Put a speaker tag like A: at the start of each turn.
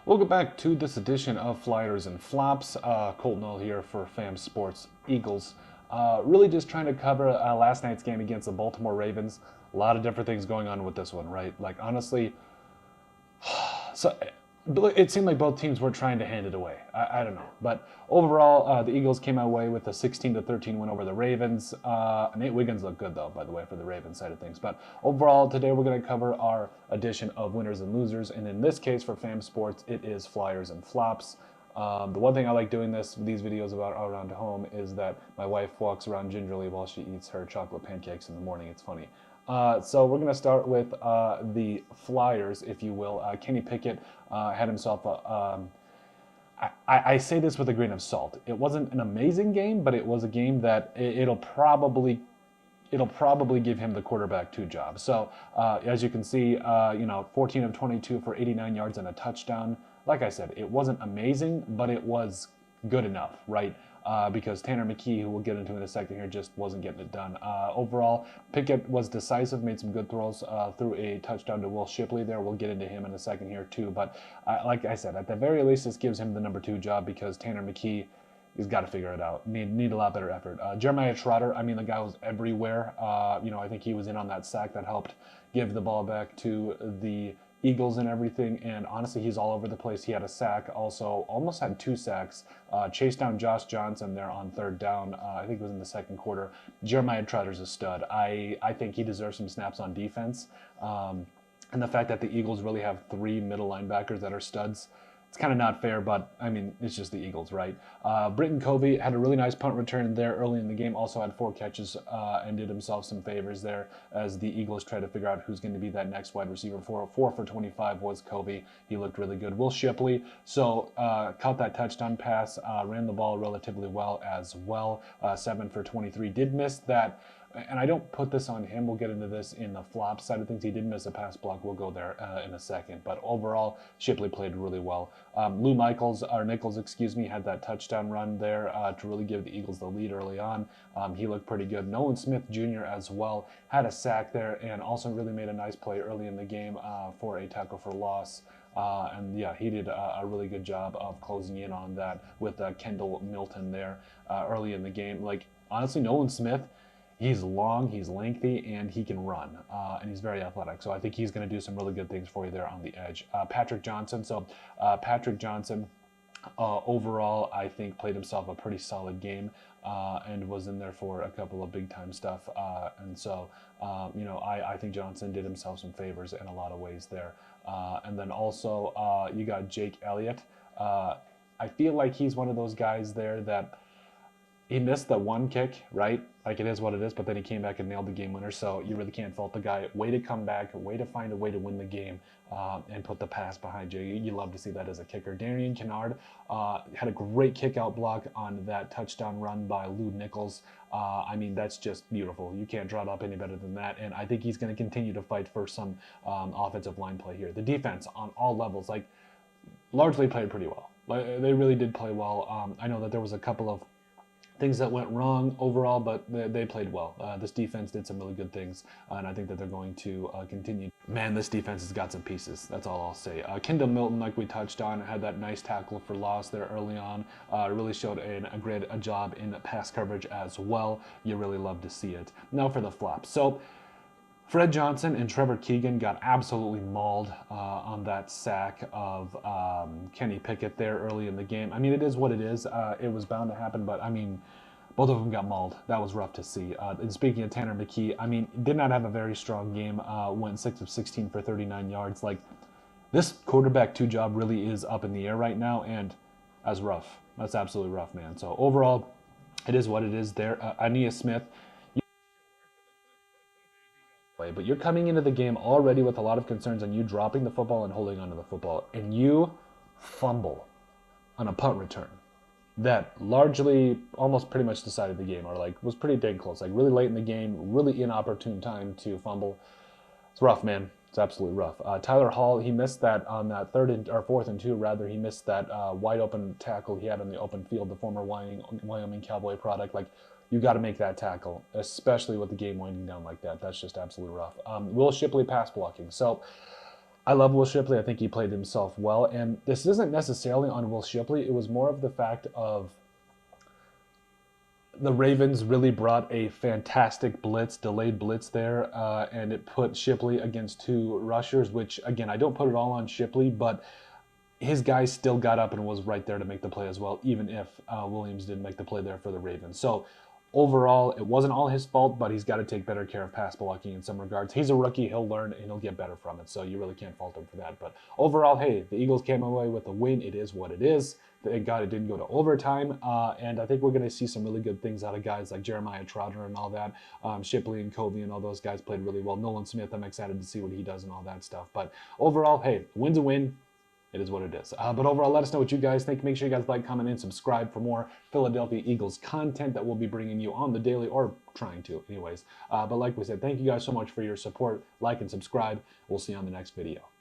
A: Welcome back to this edition of Flyers and Flops. Colton Knoll here for Fam Sports Eagles. Really just trying to cover last night's game against the Baltimore Ravens. A lot of different things going on with this one, right? Like, honestly, so it seemed like both teams were trying to hand it away. I don't know. But overall, the Eagles came away with a 16-13 win over the Ravens. Nate Wiggins looked good, though, by the way, for the Ravens side of things. But overall, today we're going to cover our edition of winners and losers. And in this case, for Fam Sports, it is Flyers and Flops. The one thing I like doing these videos about around home is that my wife walks around gingerly while she eats her chocolate pancakes in the morning. It's funny. So we're going to start with the Flyers, if you will. Kenny Pickett had himself I say this with a grain of salt. It wasn't an amazing game, but it was a game that it'll probably give him the quarterback 2 job. So as you can see, 14 of 22 for 89 yards and a touchdown. Like I said, it wasn't amazing, but it was good enough, right? Because Tanner McKee, who we'll get into in a second here, just wasn't getting it done. Overall, Pickett was decisive, made some good throws, threw a touchdown to Will Shipley there. We'll get into him in a second here too. But like I said, at the very least, this gives him the number 2 job because Tanner McKee, he's got to figure it out. Need a lot better effort. Jeremiah Trotter, I mean, the guy was everywhere. I think he was in on that sack that helped give the ball back to the Eagles and everything, and honestly, he's all over the place. He had a sack, also almost had 2 sacks. Chased down Josh Johnson there on 3rd down. I think it was in the 2nd quarter. Jeremiah Trotter's a stud. I think he deserves some snaps on defense. And the fact that the Eagles really have 3 middle linebackers that are studs, it's kind of not fair, but I mean, it's just the Eagles, right? Britton Covey had a really nice punt return there early in the game, also had 4 catches and did himself some favors there as the Eagles try to figure out who's going to be that next wide receiver. 4 for 25 was Covey. He looked really good. Will Shipley, caught that touchdown pass, ran the ball relatively well as well. 7 for 23. Did miss that. And I don't put this on him. We'll get into this in the flop side of things. He did miss a pass block. We'll go there in a second. But overall, Shipley played really well. Nichols, had that touchdown run there to really give the Eagles the lead early on. He looked pretty good. Nolan Smith Jr. as well had a sack there and also really made a nice play early in the game for a tackle for loss. He did a really good job of closing in on that with Kendall Milton there early in the game. Like, honestly, Nolan Smith, he's long, he's lengthy, and he can run, and he's very athletic. So I think he's going to do some really good things for you there on the edge. Patrick Johnson. Overall, I think played himself a pretty solid game and was in there for a couple of big-time stuff. I think Johnson did himself some favors in a lot of ways there. And then also you got Jake Elliott. I feel like he's one of those guys there that he missed the 1 kick, right? Like, it is what it is, but then he came back and nailed the game winner, so you really can't fault the guy. Way to come back, way to find a way to win the game and put the pass behind you. You love to see that as a kicker. Darian Kennard had a great kick-out block on that touchdown run by Lou Nichols. That's just beautiful. You can't draw it up any better than that, and I think he's going to continue to fight for some offensive line play here. The defense on all levels, largely played pretty well. They really did play well. I know that there was a couple of things that went wrong overall, but they played well. This defense did some really good things, and I think that they're going to continue. Man, this defense has got some pieces. That's all I'll say. Kendall Milton, like we touched on, had that nice tackle for loss there early on. Really showed a great job in pass coverage as well. You really love to see it. Now for the flops. So Fred Johnson and Trevor Keegan got absolutely mauled on that sack of Kenny Pickett there early in the game. I mean, it is what it is. It was bound to happen, but both of them got mauled. That was rough to see. And speaking of Tanner McKee, did not have a very strong game. Went 6 of 16 for 39 yards. Like, this quarterback 2 job really is up in the air right now, and that's rough. That's absolutely rough, man. So overall, it is what it is there. Ainias Smith, but you're coming into the game already with a lot of concerns on you dropping the football and holding onto the football, and you fumble on a punt return that largely almost pretty much decided the game, or was pretty dang close. Really late in the game, really inopportune time to fumble. It's rough, man. It's absolutely rough. Tyler Hall, he missed that on that 4th and 2 rather. He missed that wide open tackle he had in the open field, the former Wyoming Cowboy product. You got to make that tackle, especially with the game winding down like that. That's just absolutely rough. Will Shipley pass blocking. So I love Will Shipley. I think he played himself well. And this isn't necessarily on Will Shipley. It was more of the fact of the Ravens really brought a fantastic blitz, delayed blitz there, and it put Shipley against two rushers, which, again, I don't put it all on Shipley, but his guy still got up and was right there to make the play as well, even if Williams didn't make the play there for the Ravens. So overall, it wasn't all his fault, but he's got to take better care of pass blocking in some regards. He's a rookie. He'll learn and he'll get better from it. So you really can't fault him for that. But overall, hey, the Eagles came away with a win. It is what it is. Thank God it didn't go to overtime. And I think we're going to see some really good things out of guys like Jeremiah Trotter and all that. Shipley and Covey and all those guys played really well. Nolan Smith, I'm excited to see what he does and all that stuff. But overall, hey, win's a win. It is what it is. But overall, let us know what you guys think. Make sure you guys like, comment, and subscribe for more Philadelphia Eagles content that we'll be bringing you on the daily, or trying to anyways. But like we said, thank you guys so much for your support. Like and subscribe. We'll see you on the next video.